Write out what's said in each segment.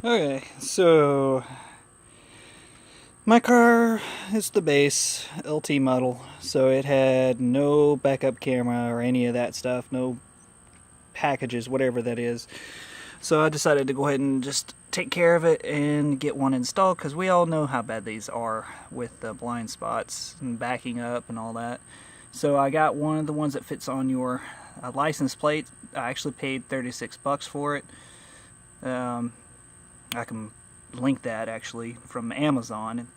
Okay, so my car is the base LT model, so it had no backup camera or any of that stuff, no packages, whatever that is. So I decided to go ahead and just take care of it and get one installed, because we all know how bad these are with the blind spots and backing up and all that. So I got one of the ones that fits on your license plate. I actually paid 36 bucks for it. I can link that actually from Amazon.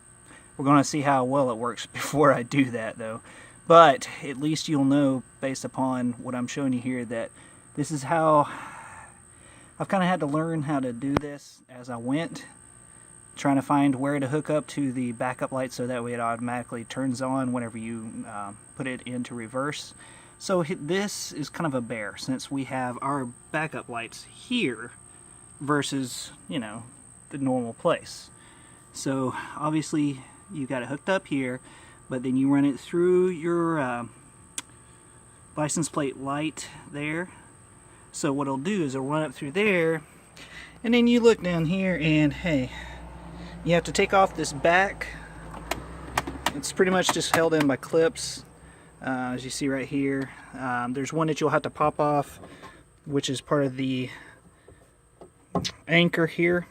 We're going to see how well it works before I do that though. But at least you'll know, based upon what I'm showing you here, that this is how I've kind of had to learn how to do this as I went, trying to find where to hook up to the backup light so that way it automatically turns on whenever you put it into reverse. So this is kind of a bear, since we have our backup lights here versus, you know, the normal place. So obviously you got it hooked up here, but then you run it through your license plate light there. So what it'll do is it'll run up through there, and then you look down here and hey, you have to take off this back. It's pretty much just held in by clips, as you see right here. There's one that you'll have to pop off, which is part of the anchor here,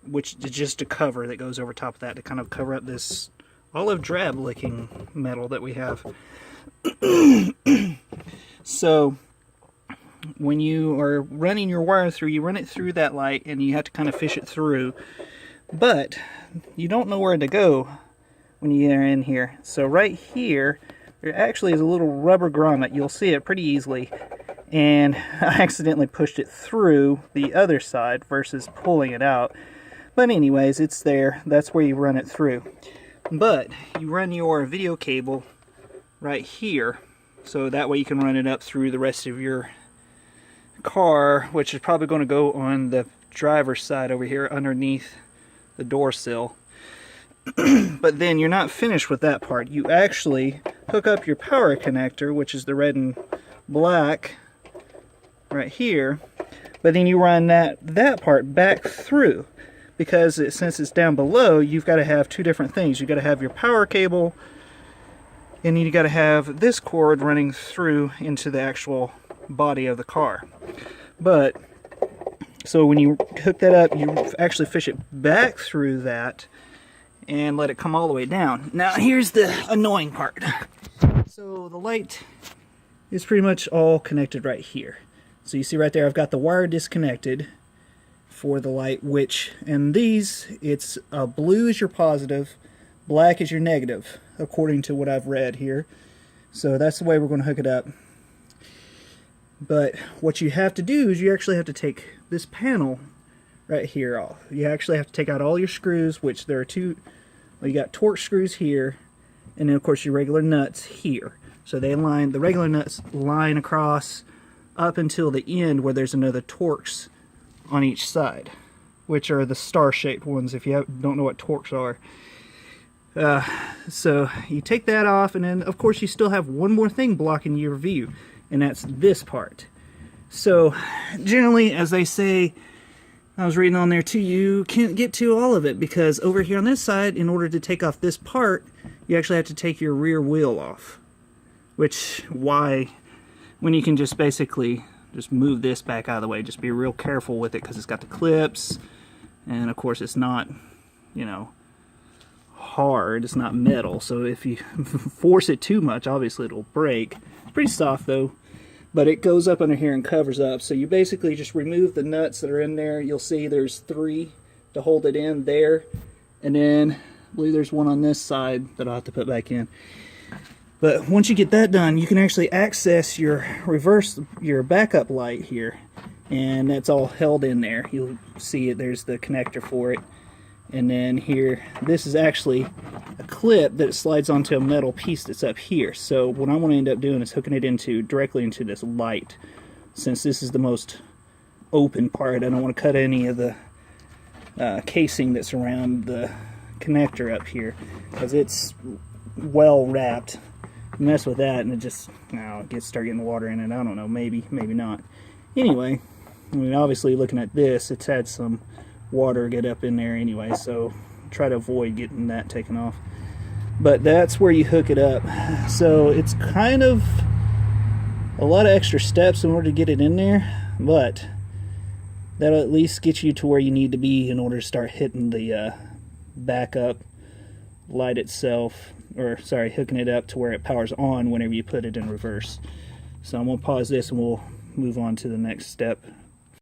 which is just a cover that goes over top of that to kind of cover up this olive drab looking metal that we have. So when you are running your wire through, you run it through that light and you have to kind of fish it through, but you don't know where to go when you're in here. So right here there actually is a little rubber grommet. You'll see it pretty easily, and I accidentally pushed it through the other side versus pulling it out. But anyways, it's there. That's where you run it through. But you run your video cable right here, so that way you can run it up through the rest of your car, which is probably going to go on the driver's side over here underneath the door sill. But then you're not finished with that part. You actually hook up your power connector, which is the red and black right here, but then you run that part back through, because since it's down below, you've got to have two different things. You've got to have your power cable, and you got to have this cord running through into the actual body of the car. But so when you hook that up, you actually fish it back through that and let it come all the way down. Now here's the annoying part. So the light is pretty much all connected right here. So you see right there, I've got the wire disconnected for the light, and these, it's blue is your positive, black is your negative, according to what I've read here. So that's the way we're going to hook it up. But what you have to do is you actually have to take this panel right here off. You actually have to take out all your screws, which there are two. Well, you got Torx screws here, and then of course your regular nuts here. So the regular nuts line across up until the end where there's another Torx on each side, which are the star-shaped ones if you don't know what Torx are. So you take that off, and then of course you still have one more thing blocking your view, and that's this part. So generally, as they say, I was reading on there too, you can't get to all of it, because over here on this side, in order to take off this part, you actually have to take your rear wheel off. Which, why, when you can just basically just move this back out of the way. Just be real careful with it, because it's got the clips, and of course it's not, you know, hard, it's not metal, so if you force it too much, obviously it'll break. It's pretty soft though, but it goes up under here and covers up. So you basically just remove the nuts that are in there. You'll see there's 3 to hold it in there, and then I believe there's one on this side that I'll have to put back in. But once you get that done, you can actually access your backup light here, and that's all held in there. You'll see it, there's the connector for it. And then here, this is actually a clip that slides onto a metal piece that's up here. So what I want to end up doing is hooking it directly into this light. Since this is the most open part, I don't want to cut any of the casing that's around the connector up here, because it's well wrapped. Mess with that and it start getting water in it. I don't know, maybe not. Anyway, I mean, obviously looking at this, it's had some water get up in there anyway, so try to avoid getting that taken off. But that's where you hook it up. So it's kind of a lot of extra steps in order to get it in there, but that'll at least get you to where you need to be in order to start hitting the backup light itself, or sorry, hooking it up to where it powers on whenever you put it in reverse. So I'm going to pause this and we'll move on to the next step.